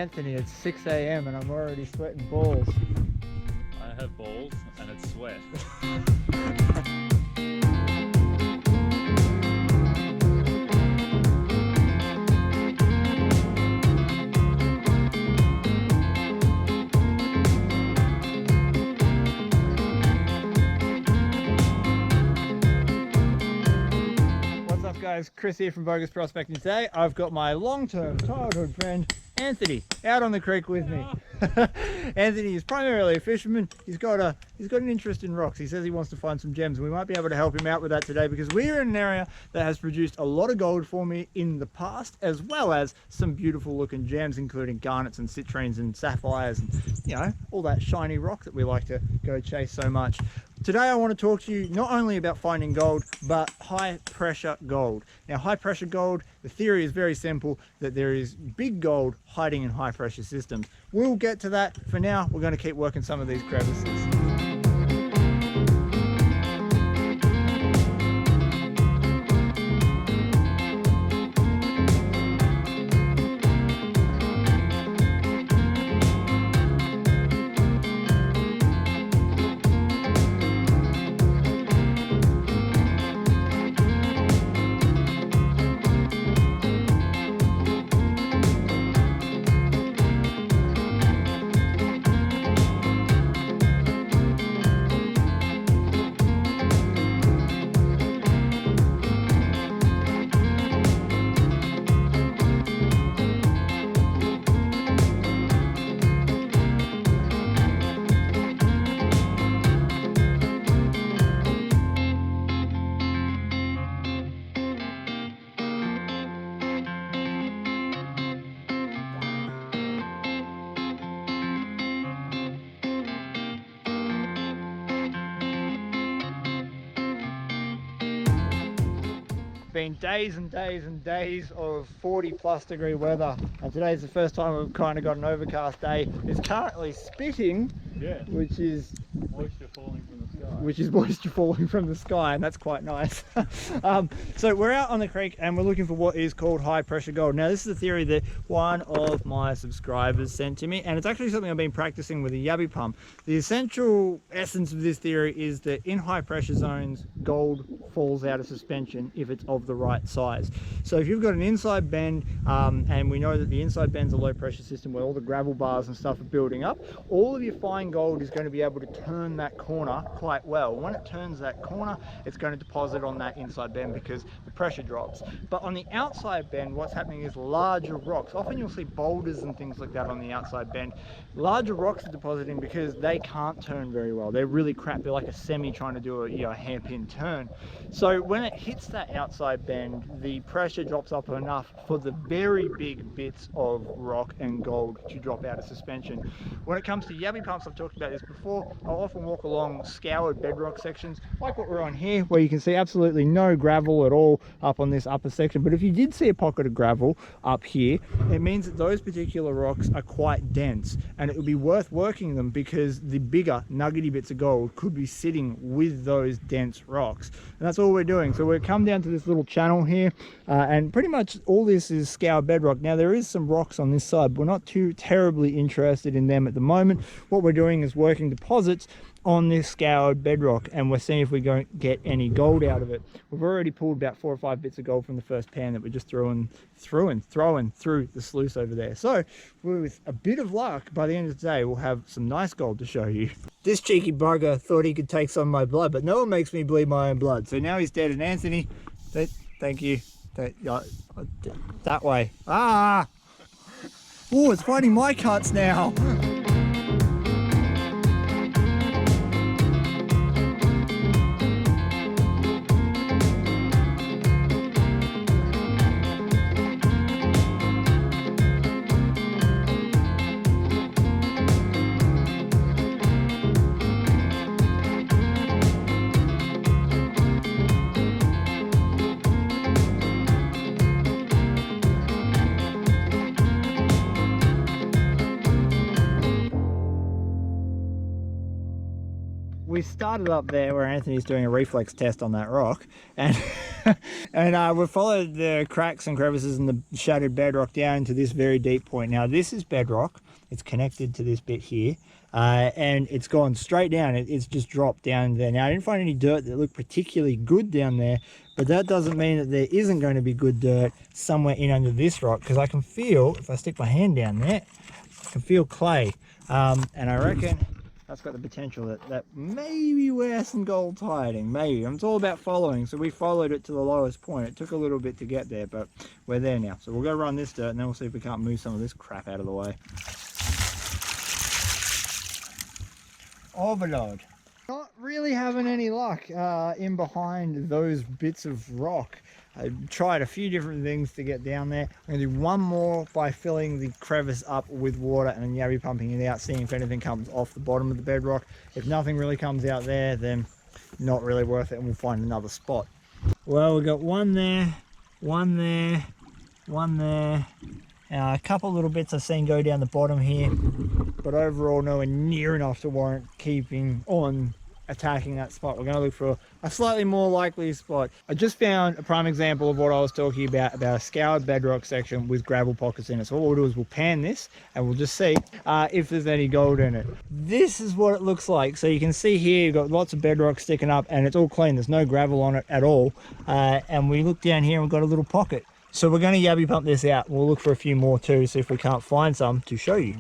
Anthony. It's 6 a.m. and I'm already sweating balls. I have balls and it's sweat. What's up guys, Chris here from Vo-Gus Prospecting. Today I've got my long-term childhood friend Anthony out on the creek with me. Anthony is primarily a fisherman. He's got an interest in rocks. He says he wants to find some gems, and we might be able to help him out with that today because we're in an area that has produced a lot of gold for me in the past, as well as some beautiful looking gems, including garnets and citrines and sapphires and, you know, all that shiny rock that we like to go chase so much. Today I want to talk to you not only about finding gold, but high pressure gold. Now, high pressure gold, the theory is very simple, that there is big gold hiding in high pressure systems. We'll get to that. For now, we're going to keep working some of these crevices. Been days and days and days of 40+ degree weather, and today's the first time we've kind of got an overcast day. It's currently spitting, which is Moisture falling from the sky. moisture falling from the sky, and that's quite nice. So we're out on the creek and we're looking for what is called high pressure gold. Now, this is a theory that one of my subscribers sent to me, and it's actually something I've been practicing with a yabby pump. The essential essence of this theory is that in high pressure zones, gold falls out of suspension if it's of the right size. So if you've got an inside bend, and we know that the inside bend's a low pressure system where all the gravel bars and stuff are building up, all of your fine gold is going to be able to turn that corner quite well. When it turns that corner, it's going to deposit on that inside bend because the pressure drops. But on the outside bend, what's happening is larger rocks. Often you'll see boulders and things like that on the outside bend. Larger rocks are depositing because they can't turn very well. They're really crap. They're like a semi trying to do a hairpin turn. So when it hits that outside bend, the pressure drops up enough for the very big bits of rock and gold to drop out of suspension. When it comes to yabby pumps, I've talked about this before, I'll often walk along scoured bedrock sections, like what we're on here, where you can see absolutely no gravel at all up on this upper section. But if you did see a pocket of gravel up here, it means that those particular rocks are quite dense, and it would be worth working them because the bigger nuggety bits of gold could be sitting with those dense rocks. And that's all we're doing. So we've come down to this little channel here, and pretty much all this is scoured bedrock. Now, there is some rocks on this side, but we're not too terribly interested in them at the moment. What we're doing is working deposits on this scoured bedrock, and we're seeing if we don't get any gold out of it. We've already pulled about 4 or 5 bits of gold from the first pan that we're just throwing through the sluice over there. So with a bit of luck, by the end of the day, we'll have some nice gold to show you. This cheeky bugger thought he could take some of my blood, but no one makes me bleed my own blood. So now he's dead. And Anthony, thank you. That way. Ah! Oh, it's finding my cuts now. started up there where Anthony's doing a reflex test on that rock, and and we followed the cracks and crevices in the shattered bedrock down to this very deep point. Now this is bedrock. It's connected to this bit here, and it's gone straight down. It's just dropped down there. Now I didn't find any dirt that looked particularly good down there, but that doesn't mean that there isn't going to be good dirt somewhere in under this rock, because I can feel, if I stick my hand down there, I can feel clay, and I reckon that's got the potential that maybe where some gold's hiding, maybe. It's all about following, so we followed it to the lowest point. It took a little bit to get there, but we're there now. So we'll go run this dirt and then we'll see if we can't move some of this crap out of the way. Overload. Not really having any luck in behind those bits of rock. I tried a few different things to get down there. I'm going to do one more by filling the crevice up with water and then yabby pumping it out, seeing if anything comes off the bottom of the bedrock. If nothing really comes out there, then not really worth it, and we'll find another spot. Well, we've got one there, one there, one there. A couple little bits I've seen go down the bottom here, but overall nowhere near enough to warrant keeping on attacking that spot. We're going to look for a slightly more likely spot. I just found a prime example of what I was talking about a scoured bedrock section with gravel pockets in it. So what we'll do is we'll pan this and we'll just see if there's any gold in it. This is what it looks like. So you can see here you've got lots of bedrock sticking up and it's all clean. There's no gravel on it at all. And we look down here and we've got a little pocket. So we're going to yabby pump this out. We'll look for a few more too, see if we can't find some to show you.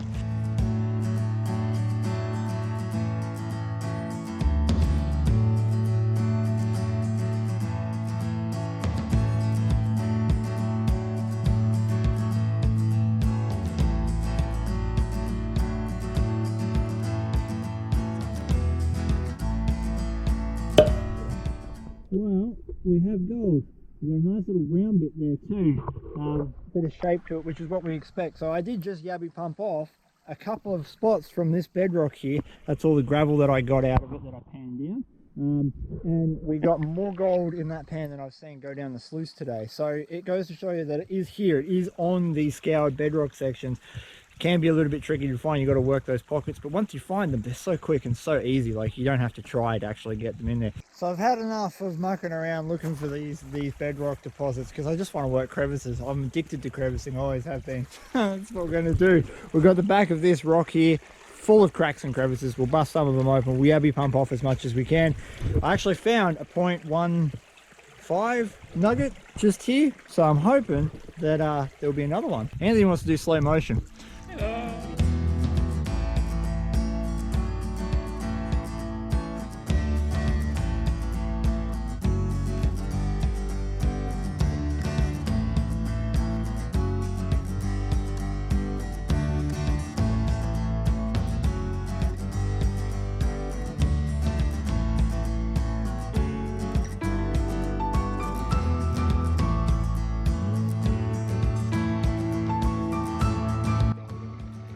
Well, we have gold. We've got a nice little round bit there too. Bit of shape to it, which is what we expect. So I did just yabby pump off a couple of spots from this bedrock here. That's all the gravel that I got out of it that I panned down. And we got more gold in that pan than I've seen go down the sluice today. So it goes to show you that it is here. It is on these scoured bedrock sections. Can be a little bit tricky to find. You've got to work those pockets, but once you find them, they're so quick and so easy. Like, you don't have to try to actually get them in there. So I've had enough of mucking around looking for these bedrock deposits, because I just want to work crevices. I'm addicted to crevicing, always have been. That's what we're going to do. We've got the back of this rock here full of cracks and crevices. We'll bust some of them open. We yabby pump off as much as we can. I actually found a 0.15 nugget just here, so I'm hoping that there'll be another one. Anthony wants to do slow motion.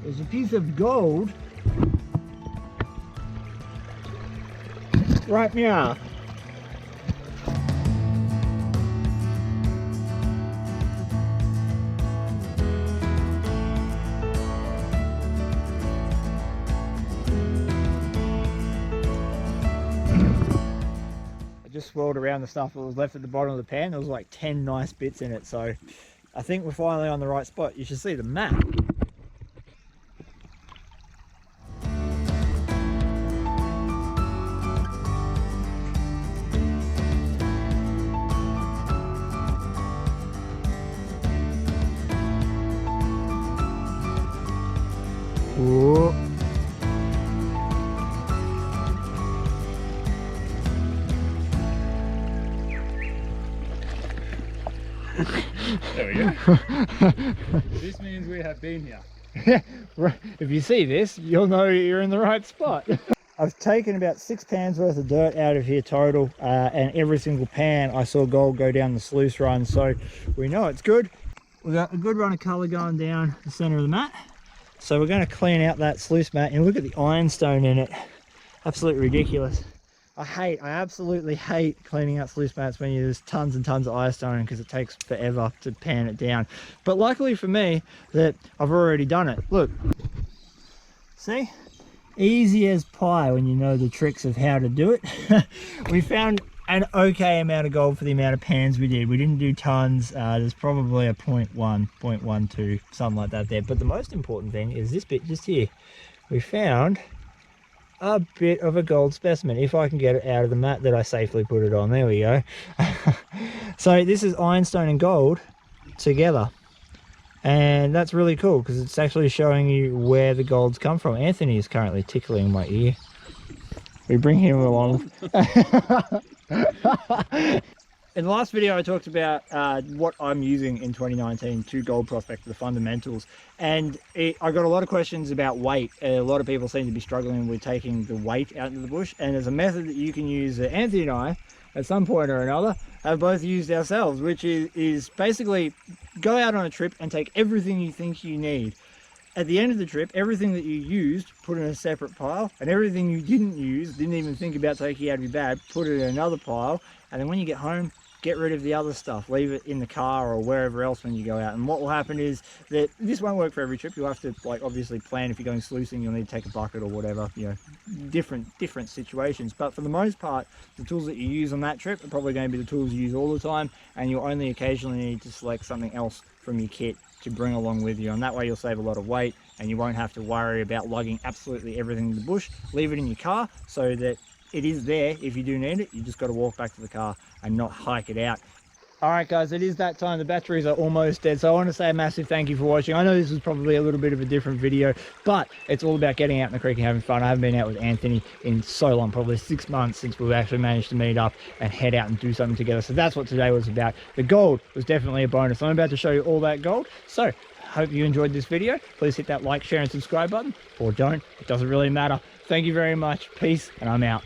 There's a piece of gold right now. I just swirled around the stuff that was left at the bottom of the pan. There was like 10 nice bits in it, so I think we're finally on the right spot. You should see the map. Whoa. There we go. This means we have been here. If you see this, you'll know you're in the right spot. I've taken about 6 pans worth of dirt out of here total, and every single pan I saw gold go down the sluice run, so we know it's good. We've got a good run of colour going down the centre of the mat. So we're going to clean out that sluice mat, and look at the ironstone in it. Absolutely ridiculous. I absolutely hate cleaning out sluice mats when there's tons and tons of ironstone, because it takes forever to pan it down. But luckily for me that I've already done it. Look, see, easy as pie when you know the tricks of how to do it. We found an okay amount of gold for the amount of pans we did. We didn't do tons. There's probably a 0.1, 0.12, something like that there. But the most important thing is this bit just here. We found a bit of a gold specimen, if I can get it out of the mat that I safely put it on. There we go. So this is ironstone and gold together, and that's really cool because it's actually showing you where the gold's come from. Anthony is currently tickling my ear. We bring him along. In the last video I talked about what I'm using in 2019 to gold prospect, the fundamentals, and I got a lot of questions about weight. A lot of people seem to be struggling with taking the weight out into the bush, and there's a method that you can use that Anthony and I at some point or another have both used ourselves, which is basically go out on a trip and take everything you think you need. At the end of the trip, everything that you used, put in a separate pile, and everything you didn't use, didn't even think about taking out of your bag, put it in another pile, and then when you get home, get rid of the other stuff, leave it in the car or wherever else when you go out. And what will happen is that this won't work for every trip. You'll have to, like, obviously plan. If you're going sluicing, you'll need to take a bucket or whatever, you know, different situations. But for the most part, the tools that you use on that trip are probably going to be the tools you use all the time, and you'll only occasionally need to select something else from your kit to bring along with you, and that way you'll save a lot of weight and you won't have to worry about lugging absolutely everything in the bush. Leave it in your car so that it is there if you do need it. You just got to walk back to the car and not hike it out. All right guys, it is that time. The batteries are almost dead, so I want to say a massive thank you for watching. I know this was probably a little bit of a different video, but it's all about getting out in the creek and having fun. I haven't been out with Anthony in so long, probably 6 months since we've actually managed to meet up and head out and do something together. So that's what today was about. The gold was definitely a bonus. I'm about to show you all that gold. So hope you enjoyed this video. Please hit that like, share and subscribe button, or don't. It doesn't really matter. Thank you very much. Peace, and I'm out.